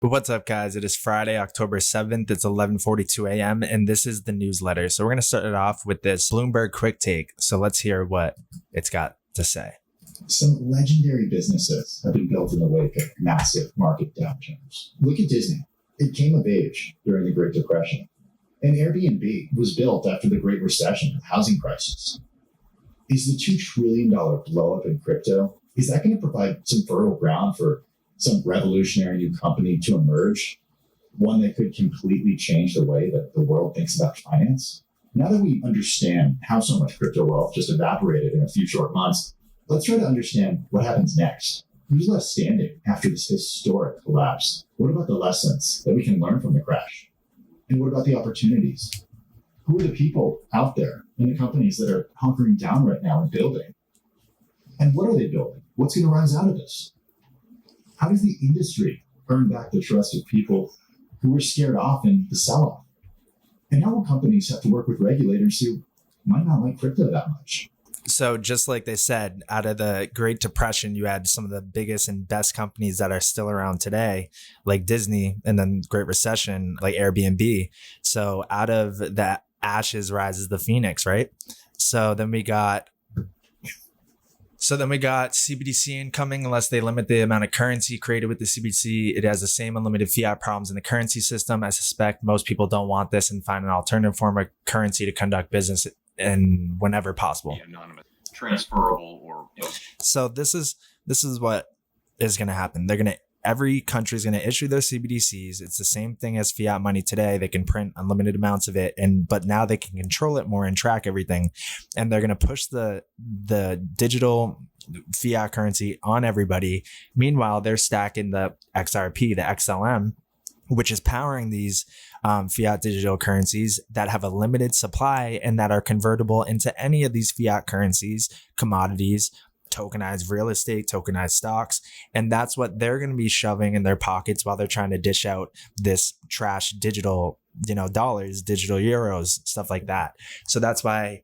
What's up, guys? It is Friday, October 7th. It's 11:42 a.m. and this is the newsletter. So we're going to start it off with this Bloomberg quick take. So let's hear what it's got to say. Some legendary businesses have been built in the wake of massive market downturns. Look at Disney. It came of age during the Great Depression. And Airbnb was built after the Great Recession and housing crisis. Is the $2 trillion blow up in crypto, is that going to provide some fertile ground for some revolutionary new company to emerge? One that could completely change the way that the world thinks about finance? Now that we understand how so much crypto wealth just evaporated in a few short months, let's try to understand what happens next. Who's left standing after this historic collapse? What about the lessons that we can learn from the crash? And what about the opportunities? Who are the people out there and the companies that are hunkering down right now and building? And what are they building? What's going to rise out of this? How does the industry earn back the trust of people who were scared off in the sell-off? And how will companies have to work with regulators who might not like crypto that much? So just like they said, out of the Great Depression, you had some of the biggest and best companies that are still around today, like Disney, and then Great Recession, like Airbnb. So out of the ashes rises the phoenix, right? So then we got CBDC incoming. Unless they limit the amount of currency created with the CBDC, it has the same unlimited fiat problems in the currency system. I suspect most people don't want this and find an alternative form of currency to conduct business in whenever possible. Anonymous, transferable, or So this is what is going to happen. Every country is going to issue their CBDCs. It's the same thing as fiat money today. They can print unlimited amounts of it, but now they can control it more and track everything. And they're going to push the digital fiat currency on everybody. Meanwhile, they're stacking the XRP, the XLM, which is powering these fiat digital currencies that have a limited supply and that are convertible into any of these fiat currencies, commodities, tokenized real estate, tokenized stocks. And that's what they're going to be shoving in their pockets while they're trying to dish out this trash digital, dollars, digital euros, stuff like that. So that's why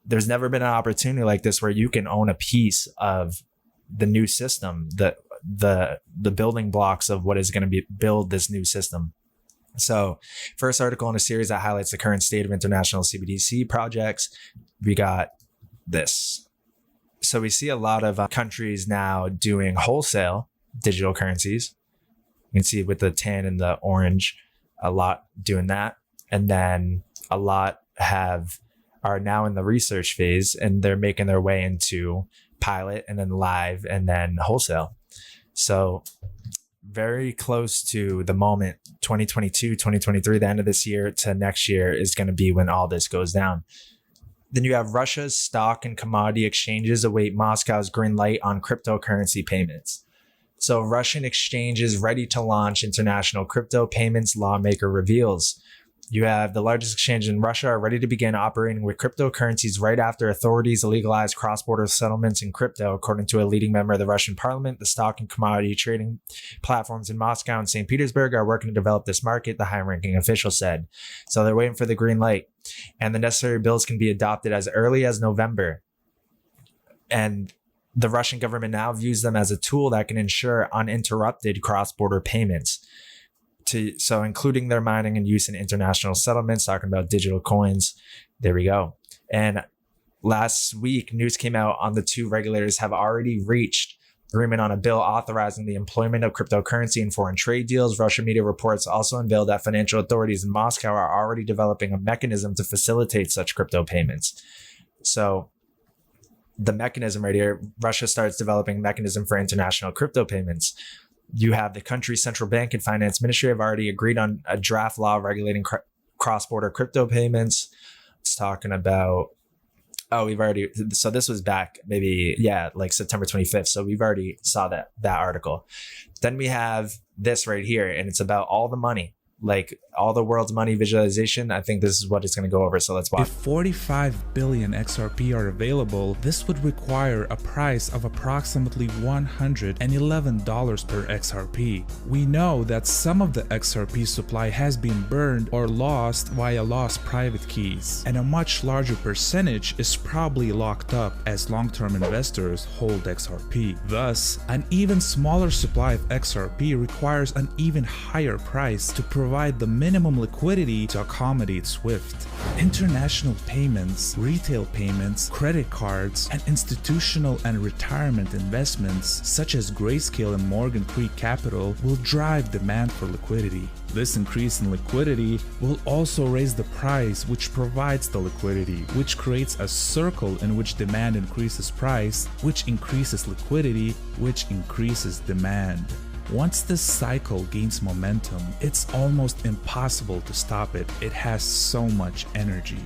there's never been an opportunity like this where you can own a piece of the new system, the building blocks of what is going to build this new system. So first article in a series that highlights the current state of international CBDC projects. We got this. So we see a lot of countries now doing wholesale digital currencies. You can see with the tan and the orange, a lot doing that. And then a lot are now in the research phase and they're making their way into pilot and then live and then wholesale. So very close to the moment, 2022, 2023, the end of this year to next year is going to be when all this goes down. Then you have Russia's stock and commodity exchanges await Moscow's green light on cryptocurrency payments. So Russian exchanges ready to launch international crypto payments, lawmaker reveals. You have the largest exchange in Russia are ready to begin operating with cryptocurrencies right after authorities legalize cross-border settlements in crypto, according to a leading member of the Russian parliament. The stock and commodity trading platforms in Moscow and St. Petersburg are working to develop this market, the high-ranking official said. So they're waiting for the green light. And the necessary bills can be adopted as early as November. And the Russian government now views them as a tool that can ensure uninterrupted cross-border payments. So including their mining and use in international settlements, talking about digital coins. There we go. And last week, news came out on the two regulators have already reached agreement on a bill authorizing the employment of cryptocurrency in foreign trade deals. Russian media reports also unveiled that financial authorities in Moscow are already developing a mechanism to facilitate such crypto payments. So the mechanism right here, Russia starts developing a mechanism for international crypto payments. You have the country's central bank and finance ministry have already agreed on a draft law regulating cross-border crypto payments. It's talking about, so this was back like September 25th. So we've already saw that article. Then we have this right here, and it's about all the money. like all the world's money visualization, I think this is what it's going to go over. So let's watch. If 45 billion XRP are available, this would require a price of approximately $111 per XRP. We know that some of the XRP supply has been burned or lost via lost private keys, and a much larger percentage is probably locked up as long-term investors hold XRP. Thus, an even smaller supply of XRP requires an even higher price to provide the minimum liquidity to accommodate SWIFT. International payments, retail payments, credit cards, and institutional and retirement investments such as Grayscale and Morgan Creek Capital will drive demand for liquidity. This increase in liquidity will also raise the price which provides the liquidity, which creates a circle in which demand increases price, which increases liquidity, which increases demand. Once this cycle gains momentum, it's almost impossible to stop it. It has so much energy.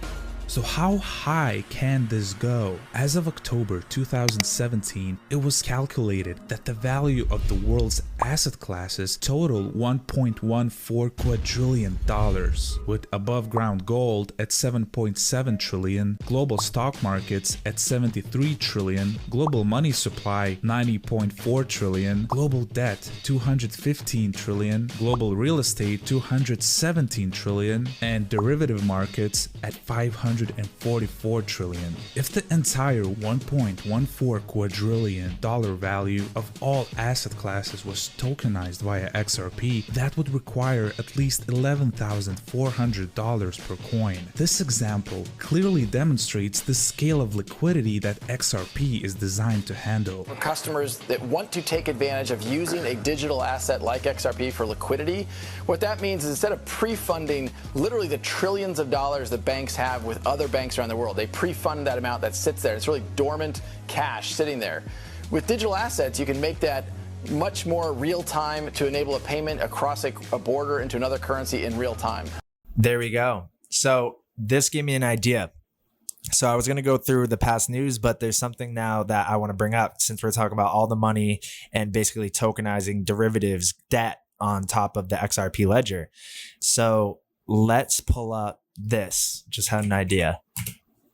So how high can this go? As of October 2017, it was calculated that the value of the world's asset classes total $1.14 quadrillion, with above ground gold at 7.7 trillion, global stock markets at 73 trillion, global money supply 90.4 trillion, global debt 215 trillion, global real estate 217 trillion, and derivative markets at 544 trillion. If the entire $1.14 quadrillion value of all asset classes was tokenized via XRP, that would require at least $11,400 per coin. This example clearly demonstrates the scale of liquidity that XRP is designed to handle. For customers that want to take advantage of using a digital asset like XRP for liquidity, what that means is instead of pre-funding literally the trillions of dollars that banks have with other banks around the world, they pre-fund that amount that sits there. It's really dormant cash sitting there. With digital assets, you can make that much more real time to enable a payment across a border into another currency in real time. There we go. So this gave me an idea. So I was going to go through the past news, but there's something now that I want to bring up since we're talking about all the money and basically tokenizing derivatives debt on top of the XRP ledger. So let's pull up this. Just had an idea.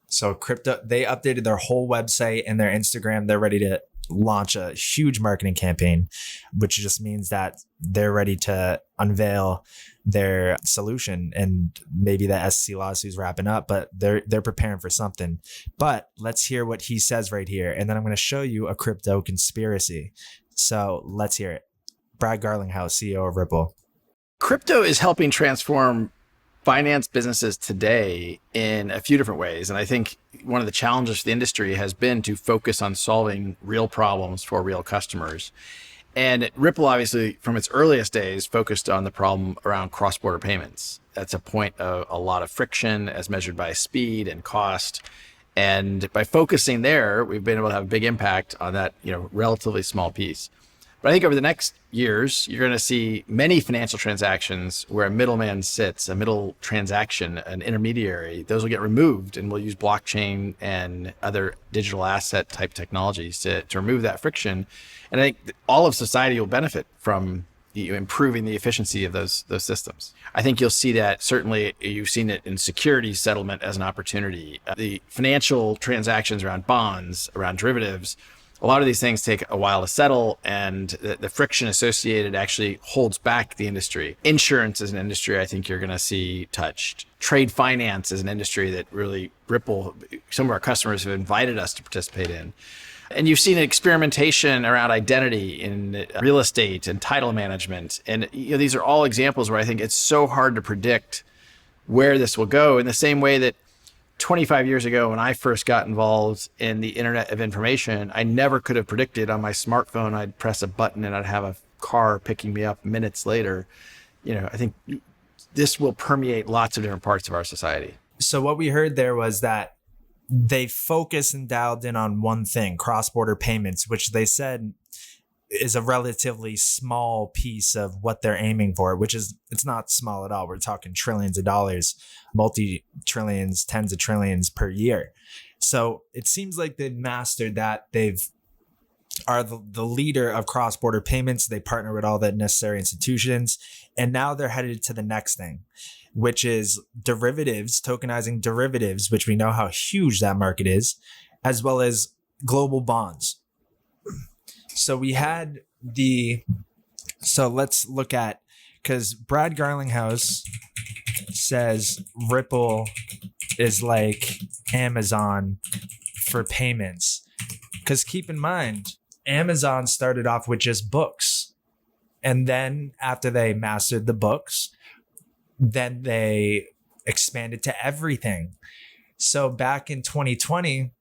So crypto, they updated their whole website and their Instagram. They're ready to launch a huge marketing campaign, which just means that they're ready to unveil their solution. And maybe the SEC lawsuit's wrapping up, but they're preparing for something. But let's hear what he says right here. And then I'm going to show you a crypto conspiracy. So let's hear it. Brad Garlinghouse, CEO of Ripple. Crypto is helping transform finance businesses today in a few different ways. And I think one of the challenges for the industry has been to focus on solving real problems for real customers. And Ripple, obviously, from its earliest days, focused on the problem around cross-border payments. That's a point of a lot of friction as measured by speed and cost. And by focusing there, we've been able to have a big impact on that, relatively small piece. But I think over the next years, you're going to see many financial transactions where a middleman sits, a middle transaction, an intermediary. Those will get removed, and we'll use blockchain and other digital asset type technologies to remove that friction. And I think all of society will benefit from improving the efficiency of those systems. I think you'll see that. Certainly you've seen it in securities settlement as an opportunity. The financial transactions around bonds, around derivatives, a lot of these things take a while to settle, and the friction associated actually holds back the industry. Insurance is an industry I think you're going to see touched. Trade finance is an industry that really Ripple, some of our customers have invited us to participate in. And you've seen experimentation around identity in real estate and title management. And these are all examples where I think it's so hard to predict where this will go, in the same way that 25 years ago, when I first got involved in the Internet of Information, I never could have predicted on my smartphone I'd press a button and I'd have a car picking me up minutes later. I think this will permeate lots of different parts of our society. So what we heard there was that they focused and dialed in on one thing, cross-border payments, which they said is a relatively small piece of what they're aiming for, it's not small at all. We're talking trillions of dollars, multi-trillions, tens of trillions per year. So it seems like they've mastered that. They've are the leader of cross-border payments. They partner with all the necessary institutions. And now they're headed to the next thing, which is derivatives, tokenizing derivatives, which we know how huge that market is, as well as global bonds. So let's look at, because Brad Garlinghouse says Ripple is like Amazon for payments. Because keep in mind, Amazon started off with just books. And then after they mastered the books, then they expanded to everything. So back in 2020,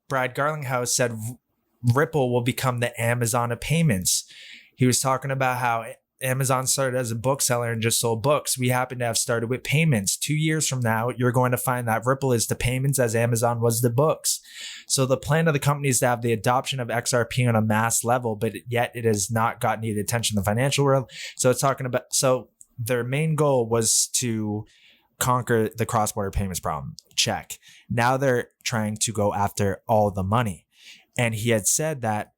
Brad Garlinghouse said Ripple will become the Amazon of payments. He was talking about how Amazon started as a bookseller and just sold books. We happen to have started with payments. 2 years from now, you're going to find that Ripple is to payments as Amazon was to books. So the plan of the company is to have the adoption of XRP on a mass level, but yet it has not gotten any attention in the financial world. So it's talking about, so their main goal was to conquer the cross-border payments problem. Check. Now they're trying to go after all the money. And he had said that,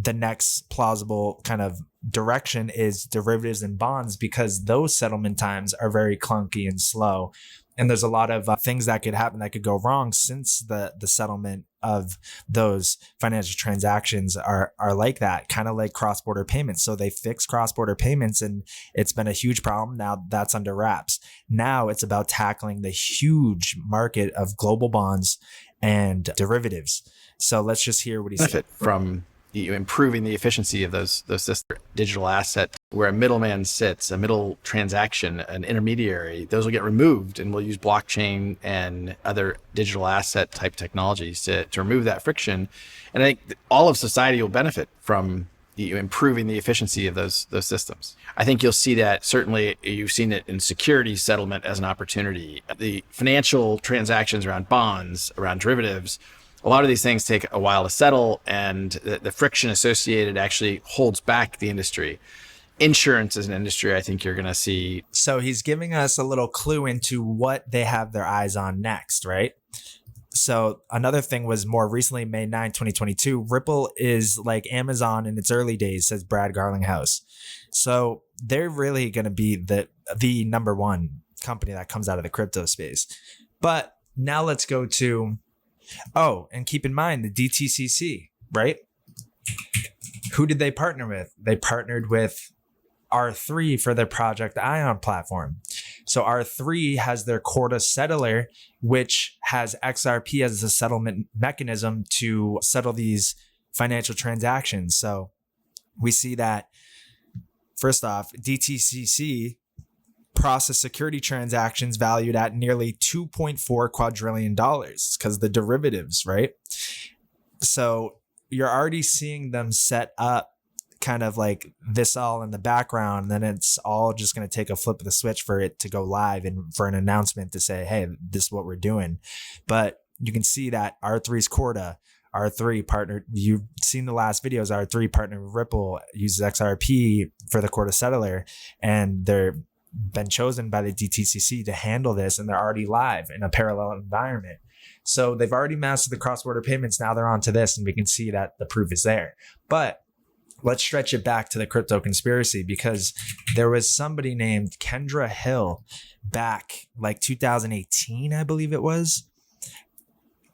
the next plausible kind of direction is derivatives and bonds, because those settlement times are very clunky and slow. And there's a lot of things that could happen that could go wrong since the settlement of those financial transactions are like that, kind of like cross-border payments. So they fixed cross-border payments and it's been a huge problem. Now that's under wraps. Now it's about tackling the huge market of global bonds and derivatives. So let's just hear what he said. From improving the efficiency of those systems. Digital asset where a middleman sits, a middle transaction, an intermediary, those will get removed, and we'll use blockchain and other digital asset type technologies to remove that friction. And I think all of society will benefit from improving the efficiency of those systems. I think you'll see that. Certainly you've seen it in securities settlement as an opportunity. The financial transactions around bonds, around derivatives, a lot of these things take a while to settle, and the friction associated actually holds back the industry. Insurance is an industry I think you're going to see. So he's giving us a little clue into what they have their eyes on next, right? So another thing was more recently, May 9, 2022, Ripple is like Amazon in its early days, says Brad Garlinghouse. So they're really going to be the number one company that comes out of the crypto space. But now let's go to, and keep in mind the DTCC, right? Who did they partner with? They partnered with R3 for their Project Ion platform. So R3 has their Corda settler, which has XRP as a settlement mechanism to settle these financial transactions. So we see that, first off, DTCC process security transactions valued at nearly $2.4 quadrillion because the derivatives, right? So you're already seeing them set up kind of like this all in the background. And then it's all just going to take a flip of the switch for it to go live and for an announcement to say, hey, this is what we're doing. But you can see that R3's Corda, R3 partnered, you've seen the last videos, R3 partnered with Ripple, uses XRP for the Corda settler, and they're been chosen by the DTCC to handle this, and they're already live in a parallel environment. So they've already mastered the cross-border payments. Now they're onto this, and we can see that the proof is there. But let's stretch it back to the crypto conspiracy, because there was somebody named Kendra Hill back like 2018, I believe it was.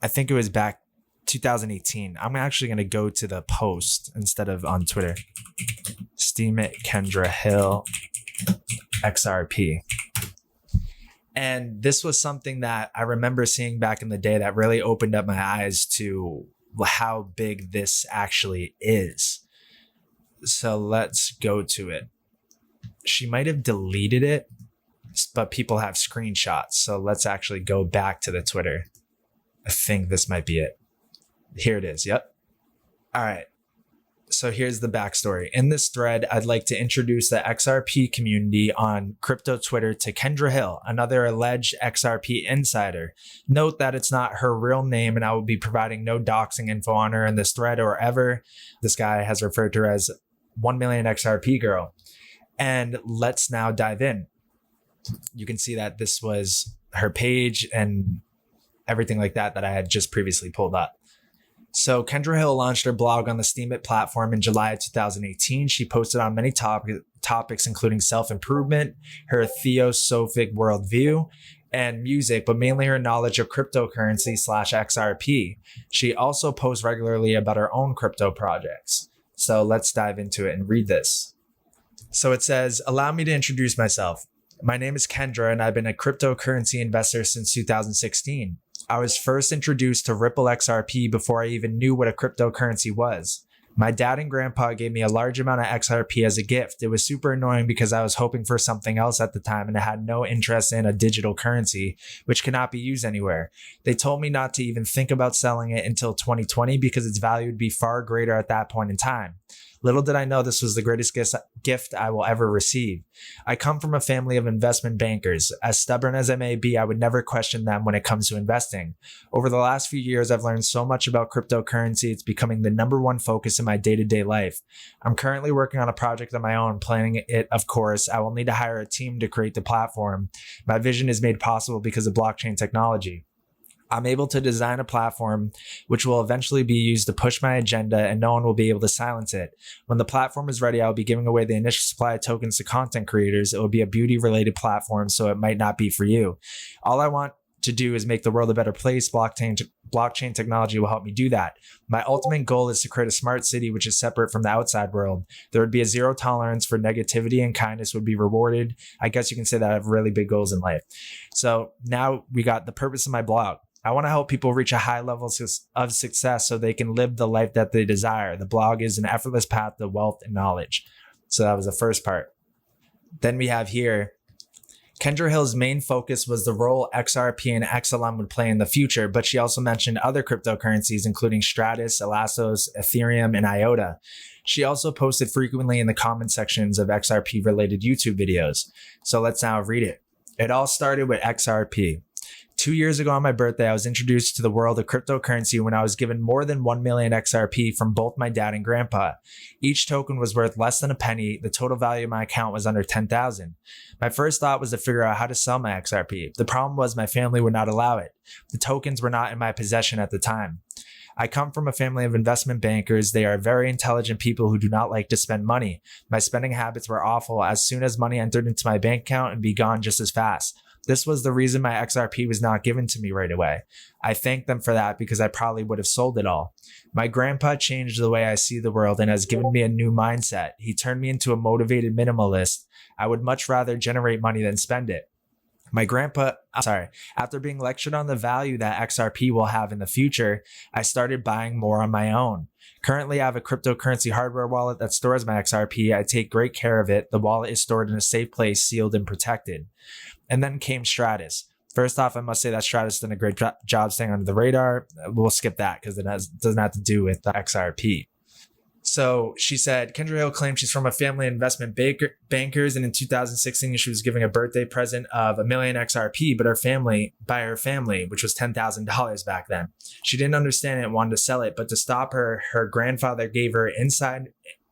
I think it was back 2018. I'm actually going to go to the post instead of on Twitter. Steam it, Kendra Hill, XRP. And this was something that I remember seeing back in the day that really opened up my eyes to how big this actually is. So let's go to it. She might have deleted it, but people have screenshots. So let's actually go back to the Twitter. I think this might be it. Here it is. Yep. All right. So here's the backstory. In this thread, I'd like to introduce the XRP community on crypto Twitter to Kendra Hill, another alleged XRP insider. Note that it's not her real name, and I will be providing no doxing info on her in this thread or ever. This guy has referred to her as 1 million XRP girl. And let's now dive in. You can see that this was her page and everything like that I had just previously pulled up. So Kendra Hill launched her blog on the Steemit platform in July of 2018. She posted on many topics, including self-improvement, her theosophic worldview, and music, but mainly her knowledge of cryptocurrency / XRP. She also posts regularly about her own crypto projects. So let's dive into it and read this. So it says, allow me to introduce myself. My name is Kendra, and I've been a cryptocurrency investor since 2016. I was first introduced to Ripple XRP before I even knew what a cryptocurrency was. My dad and grandpa gave me a large amount of XRP as a gift. It was super annoying because I was hoping for something else at the time and I had no interest in a digital currency, which cannot be used anywhere. They told me not to even think about selling it until 2020 because its value would be far greater at that point in time. Little did I know this was the greatest gift I will ever receive. I come from a family of investment bankers. As stubborn as I may be, I would never question them when it comes to investing. Over the last few years, I've learned so much about cryptocurrency. It's becoming the number one focus in my day-to-day life. I'm currently working on a project of my own, planning it, of course. I will need to hire a team to create the platform. My vision is made possible because of blockchain technology. I'm able to design a platform which will eventually be used to push my agenda and no one will be able to silence it. When the platform is ready, I'll be giving away the initial supply of tokens to content creators. It will be a beauty related platform, so it might not be for you. All I want to do is make the world a better place. Blockchain technology will help me do that. My ultimate goal is to create a smart city which is separate from the outside world. There would be a zero tolerance for negativity and kindness would be rewarded. I guess you can say that I have really big goals in life. So now we got the purpose of my blog. I want to help people reach a high level of success so they can live the life that they desire. The blog is an effortless path to wealth and knowledge. So that was the first part. Then we have here, Kendra Hill's main focus was the role XRP and XLM would play in the future, but she also mentioned other cryptocurrencies, including Stratus, Elastos, Ethereum, and IOTA. She also posted frequently in the comment sections of XRP related YouTube videos. So let's now read it. It all started with XRP. 2 years ago on my birthday, I was introduced to the world of cryptocurrency when I was given more than 1 million XRP from both my dad and grandpa. Each token was worth less than a penny. The total value of my account was under 10,000. My first thought was to figure out how to sell my XRP. The problem was my family would not allow it. The tokens were not in my possession at the time. I come from a family of investment bankers. They are very intelligent people who do not like to spend money. My spending habits were awful. As soon as money entered into my bank account, it would be gone just as fast. This was the reason my XRP was not given to me right away. I thank them for that because I probably would have sold it all. My grandpa changed the way I see the world and has given me a new mindset. He turned me into a motivated minimalist. I would much rather generate money than spend it. After being lectured on the value that XRP will have in the future, I started buying more on my own. Currently, I have a cryptocurrency hardware wallet that stores my XRP. I take great care of it. The wallet is stored in a safe place, sealed and protected. And then came Stratus. First off, I must say that Stratus did a great job staying under the radar. We'll skip that because it doesn't have to do with the XRP. So she said, Kendra Hill claimed she's from a family of investment bankers, and in 2016, she was giving a birthday present of 1 million XRP, but by her family, which was $10,000 back then. She didn't understand it and wanted to sell it, but to stop her, her grandfather gave her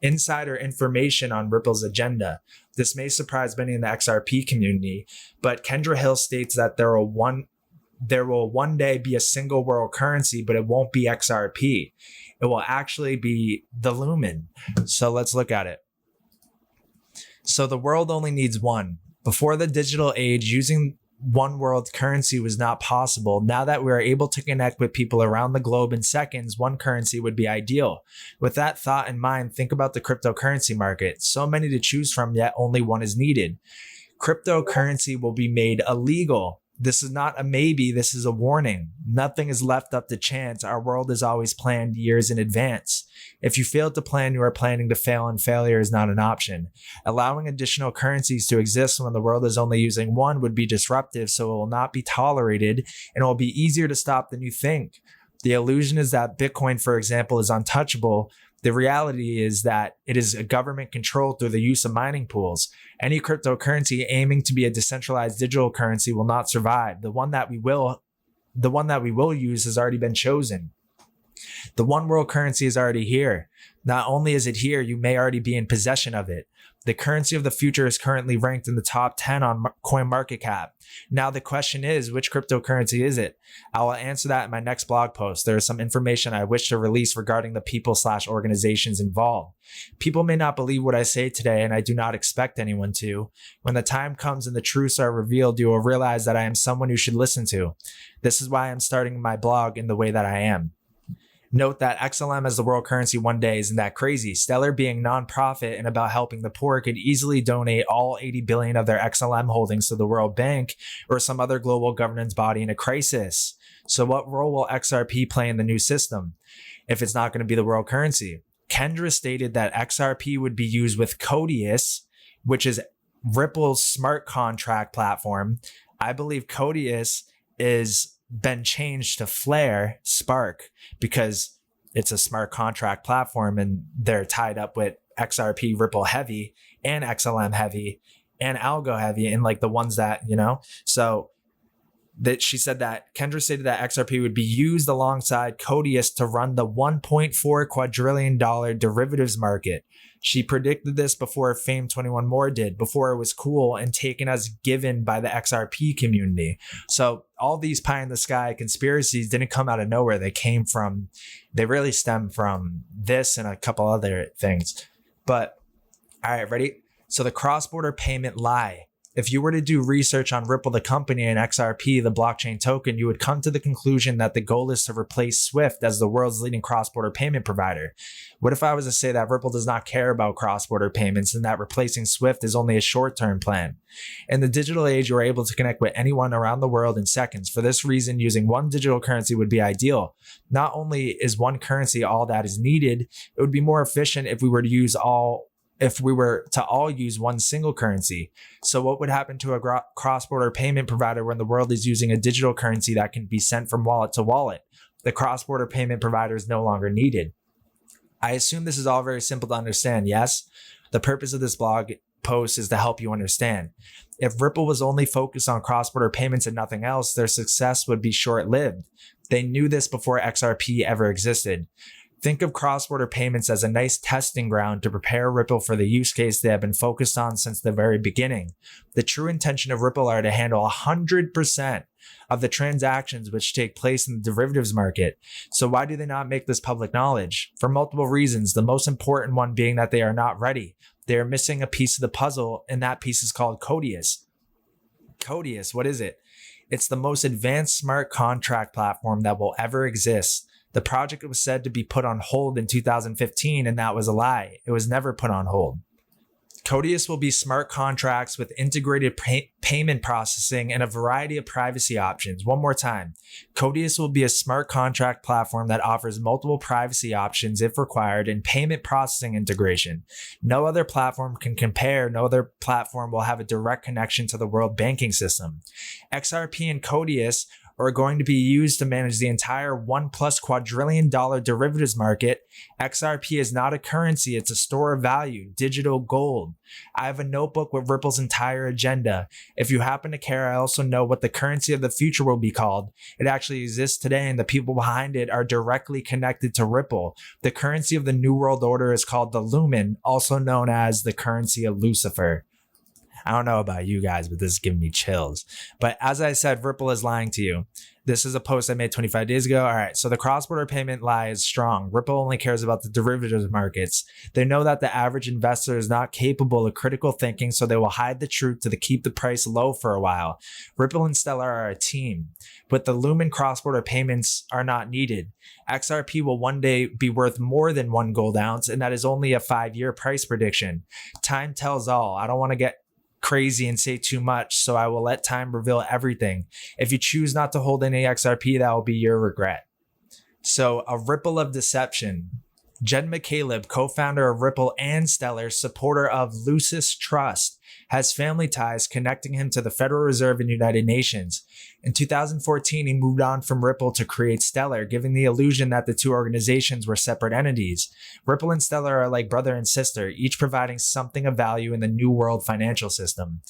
insider information on Ripple's agenda. This may surprise many in the XRP community, but Kendra Hill states that there will one day be a single world currency, but it won't be XRP. It will actually be the Lumen. So let's look at it. So the world only needs one. Before the digital age, using one world currency was not possible. Now that we are able to connect with people around the globe in seconds, one currency would be ideal. With that thought in mind, think about the cryptocurrency market. So many to choose from, yet only one is needed. Cryptocurrency will be made illegal. This is not a maybe, this is a warning. Nothing is left up to chance. Our world is always planned years in advance. If you fail to plan, you are planning to fail, and failure is not an option. Allowing additional currencies to exist when the world is only using one would be disruptive, so it will not be tolerated, and it will be easier to stop than you think. The illusion is that Bitcoin, for example, is untouchable. The reality is that it is a government controlled through the use of mining pools. Any cryptocurrency aiming to be a decentralized digital currency will not survive. The one that we will use has already been chosen. The one world currency is already here. Not only is it here, you may already be in possession of it. The currency of the future is currently ranked in the top 10 on CoinMarketCap. Now the question is, which cryptocurrency is it? I will answer that in my next blog post. There is some information I wish to release regarding the people/organizations involved. People may not believe what I say today, and I do not expect anyone to. When the time comes and the truths are revealed, you will realize that I am someone you should listen to. This is why I'm starting my blog in the way that I am. Note that XLM as the world currency one day isn't that crazy. Stellar, being nonprofit and about helping the poor, could easily donate all 80 billion of their XLM holdings to the World Bank or some other global governance body in a crisis. So what role will XRP play in the new system if it's not going to be the world currency? Kendra stated that XRP would be used with Codius, which is Ripple's smart contract platform. I believe Codius is been changed to Flare Spark because it's a smart contract platform and they're tied up with XRP Ripple Heavy and XLM Heavy and Algo Heavy and like the ones that, so that she said that Kendra stated that XRP would be used alongside Codius to run the $1.4 quadrillion derivatives market. She predicted this before Fame 21 More did, before it was cool and taken as given by the XRP community. So all these pie in the sky conspiracies didn't come out of nowhere. They really stem from this and a couple other things. But all right, ready? So the cross-border payment lie. If you were to do research on Ripple, the company, and XRP, the blockchain token, you would come to the conclusion that the goal is to replace SWIFT as the world's leading cross-border payment provider. What if I was to say that Ripple does not care about cross-border payments and that replacing SWIFT is only a short-term plan? In the digital age, you are able to connect with anyone around the world in seconds. For this reason, using one digital currency would be ideal. Not only is one currency all that is needed, it would be more efficient if we were to all use one single currency. So what would happen to a cross-border payment provider when the world is using a digital currency that can be sent from wallet to wallet? The cross-border payment provider is no longer needed. I assume this is all very simple to understand, yes? The purpose of this blog post is to help you understand. If Ripple was only focused on cross-border payments and nothing else, their success would be short-lived. They knew this before XRP ever existed. Think of cross-border payments as a nice testing ground to prepare Ripple for the use case they have been focused on since the very beginning. The true intention of Ripple are to handle 100% of the transactions which take place in the derivatives market. So why do they not make this public knowledge? For multiple reasons, the most important one being that they are not ready. They are missing a piece of the puzzle, and that piece is called Codius. Codius, what is it? It's the most advanced smart contract platform that will ever exist. The project was said to be put on hold in 2015, and that was a lie. It was never put on hold. Codius will be smart contracts with integrated payment processing and a variety of privacy options. One more time. Codius will be a smart contract platform that offers multiple privacy options if required and payment processing integration. No other platform can compare. No other platform will have a direct connection to the world banking system. XRP and Codius are going to be used to manage the entire $1+ quadrillion derivatives market. XRP is not a currency, it's a store of value, digital gold. I have a notebook with Ripple's entire agenda. If you happen to care, I also know what the currency of the future will be called. It actually exists today, and the people behind it are directly connected to Ripple. The currency of the New World Order is called the Lumen, also known as the currency of Lucifer. I don't know about you guys, but this is giving me chills. But as I said, Ripple is lying to you. This is a post I made 25 days ago. All right, so the cross-border payment lie is strong. Ripple only cares about the derivatives markets. They know that the average investor is not capable of critical thinking, so they will hide the truth to keep the price low for a while. Ripple and Stellar are a team, but the Lumen cross-border payments are not needed. XRP will one day be worth more than 1 gold ounce, and that is only a 5-year price prediction. Time tells all. I don't want to get crazy and say too much, so I will let time reveal everything. If you choose not to hold any XRP, that will be your regret. So, a ripple of deception. Jen McCaleb, co-founder of Ripple and Stellar, supporter of Lucis Trust, has family ties connecting him to the Federal Reserve and United Nations. In 2014, he moved on from Ripple to create Stellar, giving the illusion that the two organizations were separate entities. Ripple and Stellar are like brother and sister, each providing something of value in the new world financial system.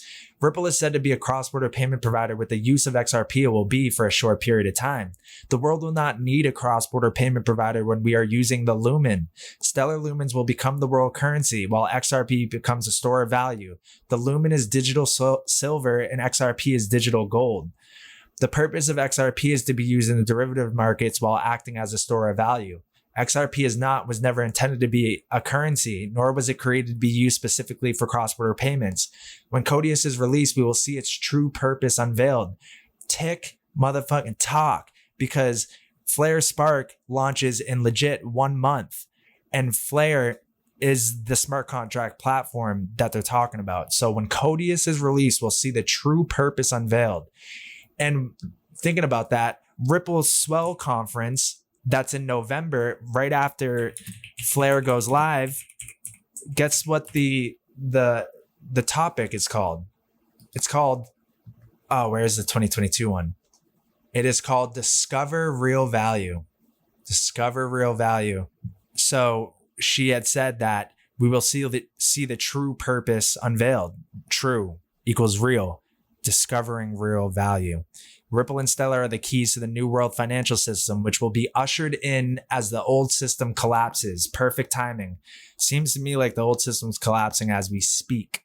Ripple is said to be a cross-border payment provider with the use of XRP it will be for a short period of time. The world will not need a cross-border payment provider when we are using the Lumen. Stellar Lumens will become the world currency, while XRP becomes a store of value. The Lumen is digital silver and XRP is digital gold. The purpose of XRP is to be used in the derivative markets while acting as a store of value. XRP was never intended to be a currency, nor was it created to be used specifically for cross-border payments. When Codius is released, we will see its true purpose unveiled. Tick motherfucking talk, because Flare Spark launches in legit 1 month, and Flare is the smart contract platform that they're talking about. So when Codius is released, we'll see the true purpose unveiled. And thinking about that, Ripple's Swell conference that's in November, right after Flare goes live, guess what the topic is called? It's called, where's the 2022 one? It is called Discover Real Value. Discover Real Value. So she had said that we will see the true purpose unveiled. True equals real. Discovering real value. Ripple and Stellar are the keys to the new world financial system, which will be ushered in as the old system collapses. Perfect timing. Seems to me like the old system's collapsing as we speak.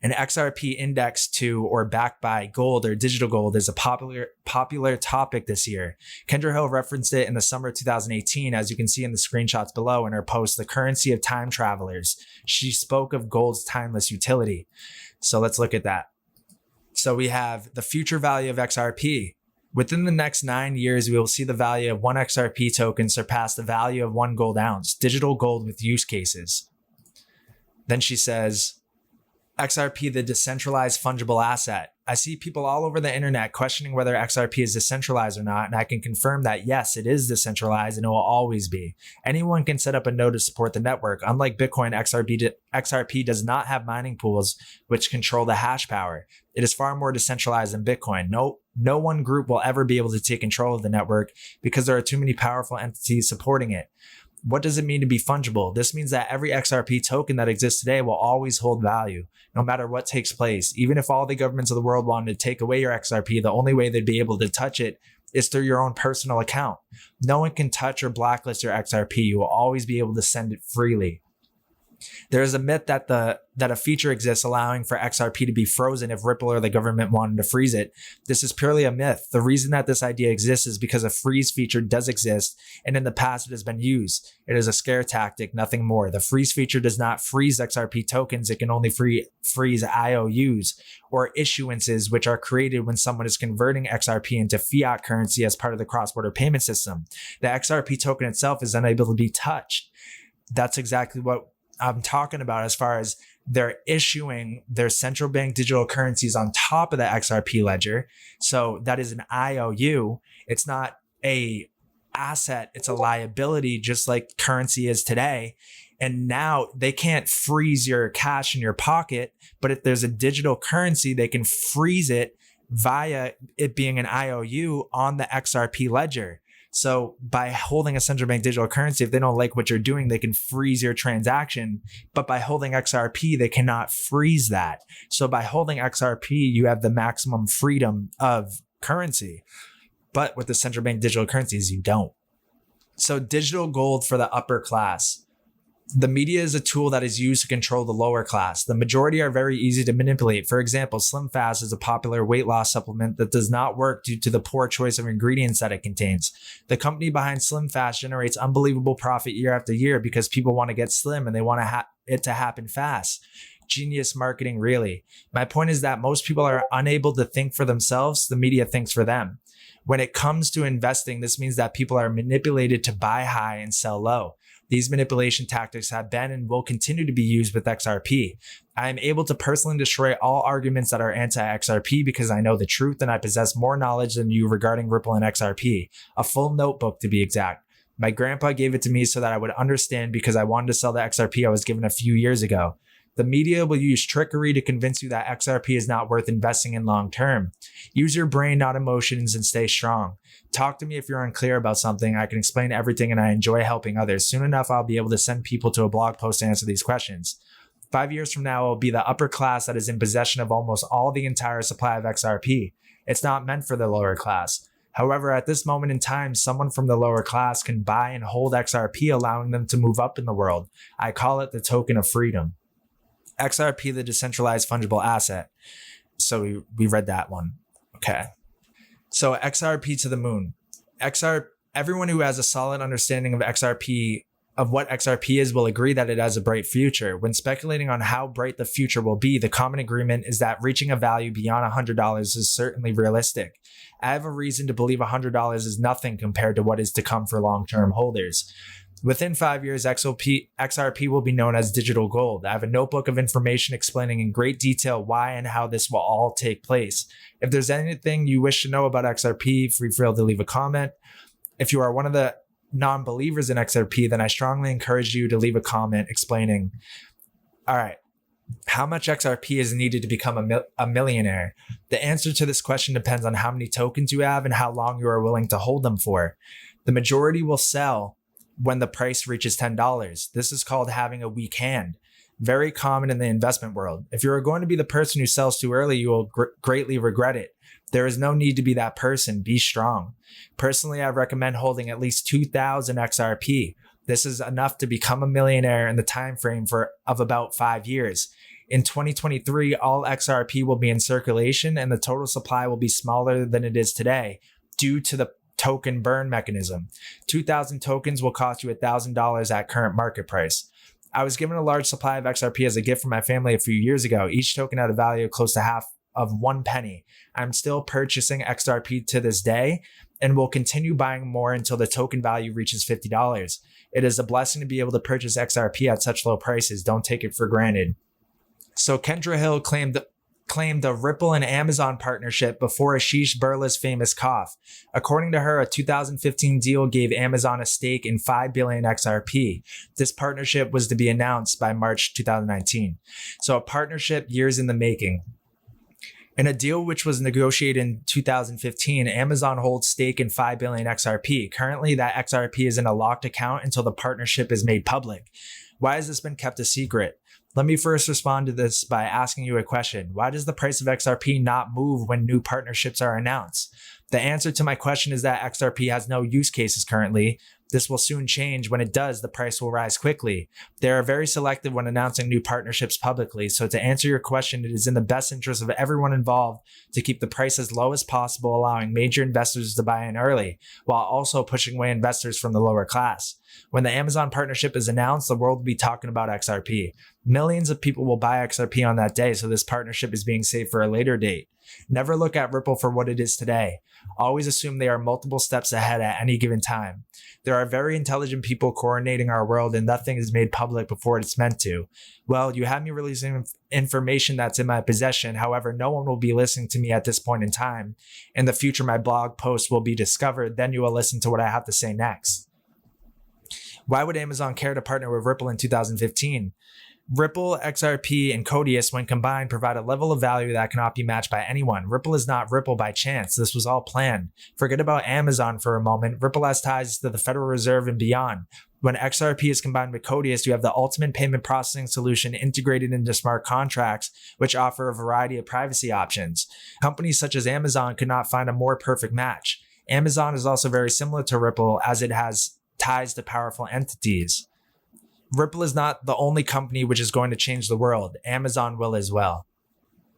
An XRP indexed to or backed by gold or digital gold is a popular topic this year. Kendra Hill referenced it in the summer of 2018, as you can see in the screenshots below in her post, The Currency of Time Travelers. She spoke of gold's timeless utility. So let's look at that. So we have the future value of XRP. Within the next 9 years, we will see the value of one XRP token surpass the value of 1 gold ounce, digital gold with use cases. Then she says, XRP, the decentralized fungible asset. I see people all over the internet questioning whether XRP is decentralized or not, and I can confirm that yes, it is decentralized and it will always be. Anyone can set up a node to support the network. Unlike Bitcoin, XRP does not have mining pools which control the hash power. It is far more decentralized than Bitcoin. No one group will ever be able to take control of the network because there are too many powerful entities supporting it. What does it mean to be fungible? This means that every XRP token that exists today will always hold value, no matter what takes place. Even if all the governments of the world wanted to take away your XRP, the only way they'd be able to touch it is through your own personal account. No one can touch or blacklist your XRP. You will always be able to send it freely. There is a myth that a feature exists allowing for XRP to be frozen if Ripple or the government wanted to freeze it. This is purely a myth. The reason that this idea exists is because a freeze feature does exist, and in the past it has been used. It is a scare tactic, nothing more. The freeze feature does not freeze XRP tokens. It can only freeze IOUs or issuances, which are created when someone is converting XRP into fiat currency as part of the cross-border payment system. The XRP token itself is unable to be touched. That's exactly what I'm talking about as far as they're issuing their central bank digital currencies on top of the XRP ledger. So that is an IOU. It's not a asset. It's a liability, just like currency is today. And now they can't freeze your cash in your pocket, but if there's a digital currency, they can freeze it via it being an IOU on the XRP ledger. So by holding a central bank digital currency, if they don't like what you're doing, they can freeze your transaction. But by holding XRP, they cannot freeze that. So by holding XRP, you have the maximum freedom of currency. But with the central bank digital currencies, you don't. So digital gold for the upper class. The media is a tool that is used to control the lower class. The majority are very easy to manipulate. For example, Slim Fast is a popular weight loss supplement that does not work due to the poor choice of ingredients that it contains. The company behind Slim Fast generates unbelievable profit year after year because people want to get slim and they want it to happen fast. Genius marketing, really. My point is that most people are unable to think for themselves. The media thinks for them. When it comes to investing, this means that people are manipulated to buy high and sell low. These manipulation tactics have been and will continue to be used with XRP. I am able to personally destroy all arguments that are anti-XRP because I know the truth and I possess more knowledge than you regarding Ripple and XRP. A full notebook, to be exact. My grandpa gave it to me so that I would understand because I wanted to sell the XRP I was given a few years ago. The media will use trickery to convince you that XRP is not worth investing in long term. Use your brain, not emotions, and stay strong. Talk to me if you're unclear about something. I can explain everything and I enjoy helping others. Soon enough, I'll be able to send people to a blog post to answer these questions. 5 years from now, it will be the upper class that is in possession of almost all the entire supply of XRP. It's not meant for the lower class. However, at this moment in time, someone from the lower class can buy and hold XRP, allowing them to move up in the world. I call it the token of freedom. XRP, the decentralized fungible asset. So we read that one. Okay. So XRP to the moon. Everyone who has a solid understanding of XRP, of what XRP is, will agree that it has a bright future. When speculating on how bright the future will be, the common agreement is that reaching a value beyond $100 is certainly realistic. I have a reason to believe $100 is nothing compared to what is to come for long-term holders. Within 5 years, XRP will be known as digital gold. I have a notebook of information explaining in great detail why and how this will all take place. If there's anything you wish to know about XRP, feel free to leave a comment. If you are one of the non-believers in XRP, then I strongly encourage you to leave a comment explaining, all right, how much XRP is needed to become a millionaire? The answer to this question depends on how many tokens you have and how long you are willing to hold them for. The majority will sell when the price reaches $10. This is called having a weak hand. Very common in the investment world. If you are going to be the person who sells too early, you will greatly regret it. There is no need to be that person. Be strong. Personally, I recommend holding at least 2,000 XRP. This is enough to become a millionaire in the time frame of about 5 years. In 2023, all XRP will be in circulation and the total supply will be smaller than it is today due to the token burn mechanism. 2,000 tokens will cost you $1,000 at current market price. I was given a large supply of XRP as a gift from my family a few years ago. Each token had a value close to half of 1 penny. I'm still purchasing XRP to this day and will continue buying more until the token value reaches $50. It is a blessing to be able to purchase XRP at such low prices. Don't take it for granted. So Kendra Hill claimed a Ripple and Amazon partnership before Ashish Birla's famous cough. According to her, a 2015 deal gave Amazon a stake in 5 billion XRP. This partnership was to be announced by March 2019. So a partnership years in the making. In a deal which was negotiated in 2015, Amazon holds stake in 5 billion XRP. Currently, that XRP is in a locked account until the partnership is made public. Why has this been kept a secret? Let me first respond to this by asking you a question. Why does the price of XRP not move when new partnerships are announced? The answer to my question is that XRP has no use cases currently. This will soon change. When it does, the price will rise quickly. They are very selective when announcing new partnerships publicly. So to answer your question, it is in the best interest of everyone involved to keep the price as low as possible, allowing major investors to buy in early, while also pushing away investors from the lower class. When the Amazon partnership is announced, the world will be talking about XRP. Millions of people will buy XRP on that day, so this partnership is being saved for a later date. Never look at Ripple for what it is today. Always assume they are multiple steps ahead at any given time. There are very intelligent people coordinating our world and nothing is made public before it's meant to. Well, you have me releasing information that's in my possession. However, no one will be listening to me at this point in time. In the future, my blog post will be discovered. Then you will listen to what I have to say next. Why would Amazon care to partner with Ripple in 2015? Ripple, XRP, and Codius, when combined, provide a level of value that cannot be matched by anyone. Ripple is not Ripple by chance. This was all planned. Forget about Amazon for a moment. Ripple has ties to the Federal Reserve and beyond. When XRP is combined with Codius, you have the ultimate payment processing solution integrated into smart contracts, which offer a variety of privacy options. Companies such as Amazon could not find a more perfect match. Amazon is also very similar to Ripple as it has ties to powerful entities. Ripple is not the only company which is going to change the world. Amazon will as well.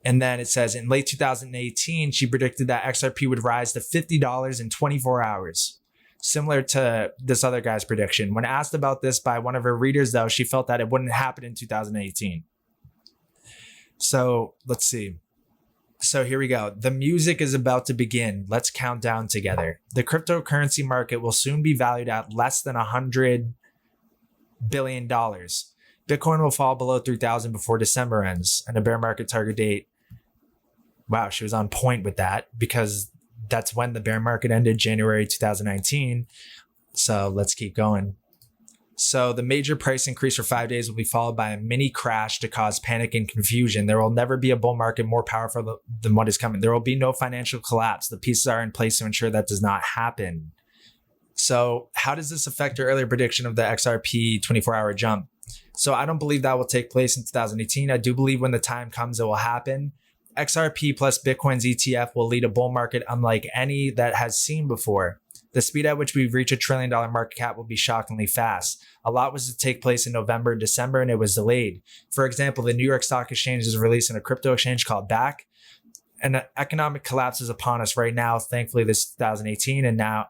And then it says in late 2018, she predicted that XRP would rise to $50 in 24 hours. Similar to this other guy's prediction. When asked about this by one of her readers, though, she felt that it wouldn't happen in 2018. So let's see. So here we go. The music is about to begin. Let's count down together. The cryptocurrency market will soon be valued at less than $100 billion. Bitcoin will fall below 3,000 before December ends, and a bear market target date. Wow, she was on point with that because that's when the bear market ended, January 2019. So let's keep going. So the major price increase for 5 days will be followed by a mini crash to cause panic and confusion. There will never be a bull market more powerful than what is coming. There will be no financial collapse. The pieces are in place to ensure that does not happen. So how does this affect your earlier prediction of the XRP 24-hour jump? So I don't believe that will take place in 2018. I do believe when the time comes, it will happen. XRP plus Bitcoin's ETF will lead a bull market unlike any that has seen before. The speed at which we reach $1 trillion market cap will be shockingly fast. A lot was to take place in November and December, and it was delayed. For example, the New York Stock Exchange is releasing a crypto exchange called BAC. And economic collapse is upon us right now. Thankfully, this is 2018 and not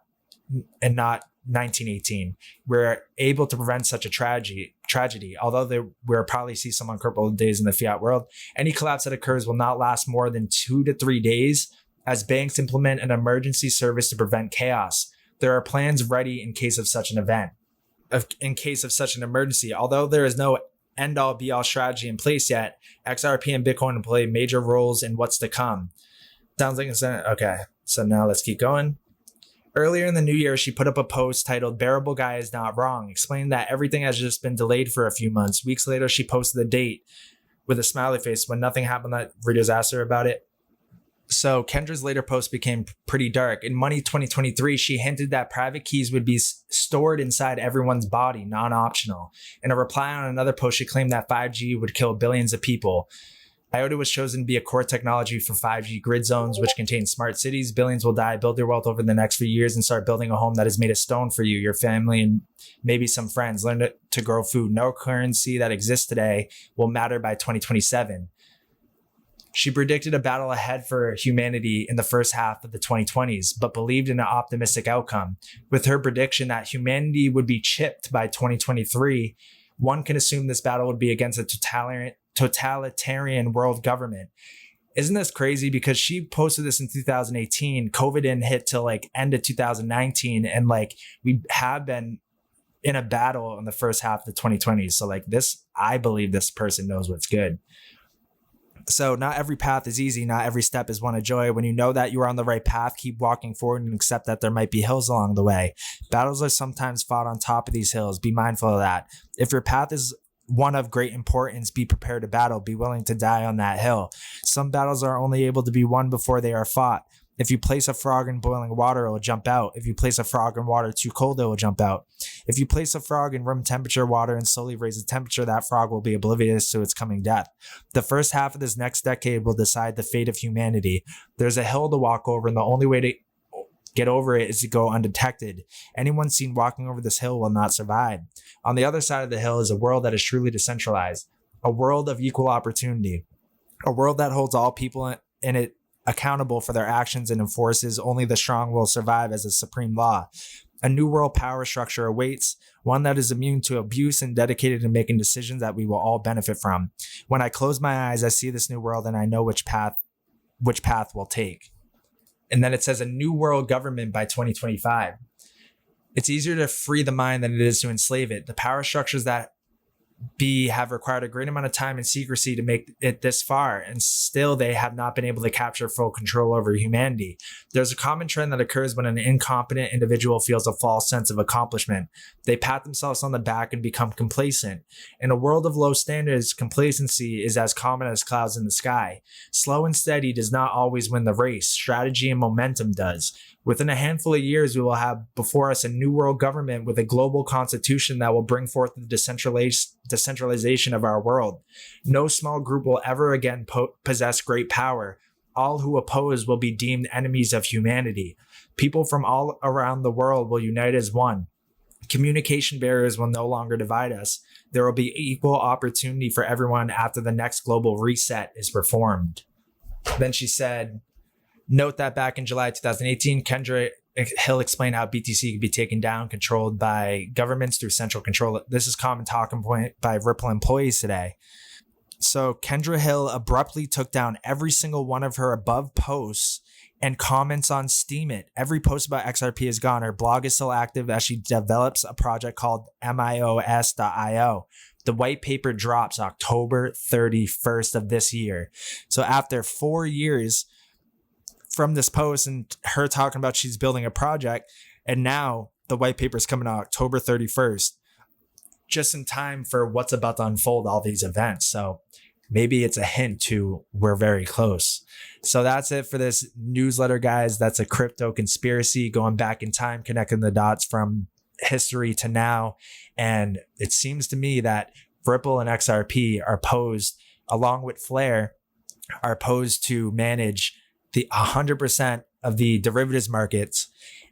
1918. We're able to prevent such a tragedy. Although we'll probably see some uncomfortable days in the fiat world, any collapse that occurs will not last more than 2 to 3 days as banks implement an emergency service to prevent chaos. There are plans ready in case of such an event. In case of such an emergency, although there is no end-all be-all strategy in place yet, XRP and Bitcoin will play major roles in what's to come. Sounds like it's okay. So now let's keep going. Earlier in the new year, she put up a post titled "Bearable Guy is Not Wrong," explaining that everything has just been delayed for a few months. Weeks later, she posted the date with a smiley face. When nothing happened, that readers asked her about it. So Kendra's later post became pretty dark. In Money 2023, she hinted that private keys would be stored inside everyone's body, non-optional. In a reply on another post, she claimed that 5G would kill billions of people. IOTA was chosen to be a core technology for 5G grid zones, which contain smart cities. Billions will die. Build your wealth over the next few years and start building a home that is made of stone for you, your family, and maybe some friends. Learn to grow food. No currency that exists today will matter by 2027. She predicted a battle ahead for humanity in the first half of the 2020s, but believed in an optimistic outcome. With her prediction that humanity would be chipped by 2023, one can assume this battle would be against a totalitarian world government. Isn't this crazy? Because she posted this in 2018. COVID didn't hit till end of 2019. And we have been in a battle in the first half of the 2020s. So this, I believe this person knows what's good. So not every path is easy. Not every step is one of joy. When you know that you are on the right path, keep walking forward and accept that there might be hills along the way. Battles are sometimes fought on top of these hills. Be mindful of that. If your path is one of great importance, be prepared to battle. Be willing to die on that hill. Some battles are only able to be won before they are fought. If you place a frog in boiling water, it will jump out. If you place a frog in water too cold, it will jump out. If you place a frog in room temperature water and slowly raise the temperature, that frog will be oblivious to its coming death. The first half of this next decade will decide the fate of humanity. There's a hill to walk over, and the only way to get over it is to go undetected. Anyone seen walking over this hill will not survive. On the other side of the hill is a world that is truly decentralized, a world of equal opportunity, a world that holds all people in it accountable for their actions and enforces only the strong will survive as a supreme law. A new world power structure awaits, one that is immune to abuse and dedicated to making decisions that we will all benefit from. When I close my eyes, I see this new world and I know which path we'll take. And then it says a new world government by 2025. It's easier to free the mind than it is to enslave it. The power structures that have required a great amount of time and secrecy to make it this far, and still they have not been able to capture full control over humanity. There's a common trend that occurs when an incompetent individual feels a false sense of accomplishment. They pat themselves on the back and become complacent. In a world of low standards, complacency is as common as clouds in the sky. Slow and steady does not always win the race. Strategy and momentum does. Within a handful of years, we will have before us a new world government with a global constitution that will bring forth the decentralization of our world. No small group will ever again possess great power. All who oppose will be deemed enemies of humanity. People from all around the world will unite as one. Communication barriers will no longer divide us. There will be equal opportunity for everyone after the next global reset is performed. Then she said, note that back in July 2018, Kendra Hill explained how BTC could be taken down, controlled by governments through central control. This is common talking point by Ripple employees today. So Kendra Hill abruptly took down every single one of her above posts and comments on Steemit. Every post about XRP is gone. Her blog is still active as she develops a project called MIOS.io. The white paper drops October 31st of this year. So after 4 years from this post and her talking about she's building a project, and now the white paper is coming out October 31st. just in time for what's about to unfold, all these events. So maybe it's a hint to we're very close. So that's it for this newsletter, guys. That's a crypto conspiracy going back in time, connecting the dots from history to now. And it seems to me that Ripple and XRP are posed, along with Flare, are posed to manage the 100% of the derivatives markets.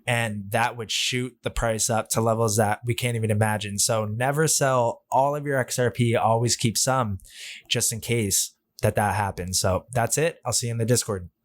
And that would shoot the price up to levels that we can't even imagine. So never sell all of your XRP. Always keep some just in case that happens. So that's it. I'll see you in the Discord.